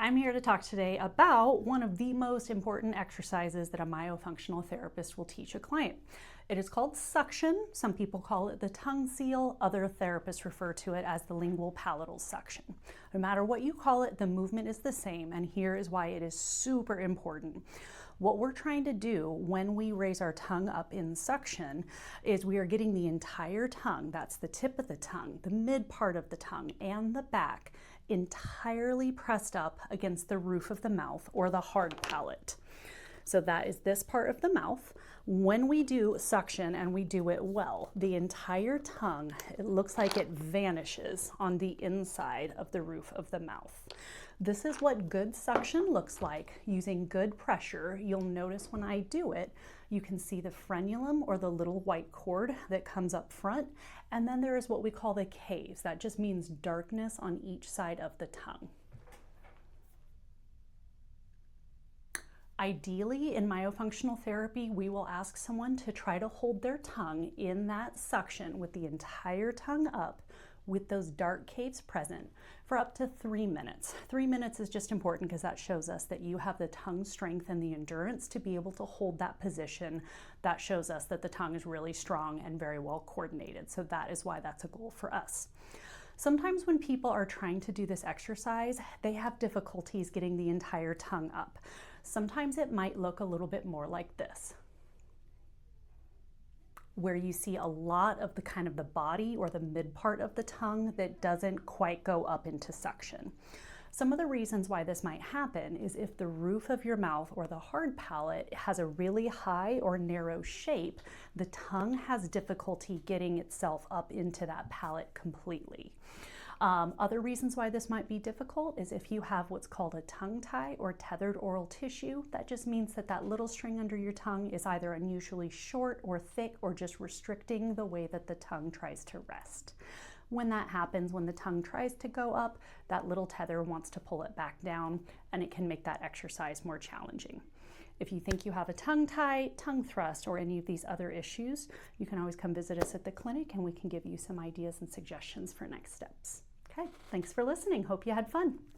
I'm here to talk today about one of the most important exercises that a myofunctional therapist will teach a client. It is called suction. Some people call it the tongue seal. Other therapists refer to it as the lingual palatal suction. No matter what you call it, the movement is the same, and here is why it is super important. What we're trying to do when we raise our tongue up in suction is we are getting the entire tongue, that's the tip of the tongue, the mid part of the tongue, and the back, entirely pressed up against the roof of the mouth or the hard palate. So that is this part of the mouth. When we do suction and we do it well, the entire tongue, it looks like it vanishes on the inside of the roof of the mouth. This is what good suction looks like using good pressure. You'll notice when I do it, you can see the frenulum or the little white cord that comes up front. And then there is what we call the caves. That just means darkness on each side of the tongue. Ideally, in myofunctional therapy, we will ask someone to try to hold their tongue in that suction with the entire tongue up with those dark caves present for up to 3 minutes. 3 minutes is just important because that shows us that you have the tongue strength and the endurance to be able to hold that position. That shows us that the tongue is really strong and very well coordinated. So that is why that's a goal for us. Sometimes when people are trying to do this exercise, they have difficulties getting the entire tongue up. Sometimes it might look a little bit more like this, where you see a lot of the kind of the body or the mid part of the tongue that doesn't quite go up into suction. Some of the reasons why this might happen is if the roof of your mouth or the hard palate has a really high or narrow shape, the tongue has difficulty getting itself up into that palate completely. Other reasons why this might be difficult is if you have what's called a tongue tie or tethered oral tissue. That just means that that little string under your tongue is either unusually short or thick or just restricting the way that the tongue tries to rest. When that happens, when the tongue tries to go up, that little tether wants to pull it back down, and it can make that exercise more challenging. If you think you have a tongue tie, tongue thrust, or any of these other issues, you can always come visit us at the clinic and we can give you some ideas and suggestions for next steps. Okay, thanks for listening. Hope you had fun.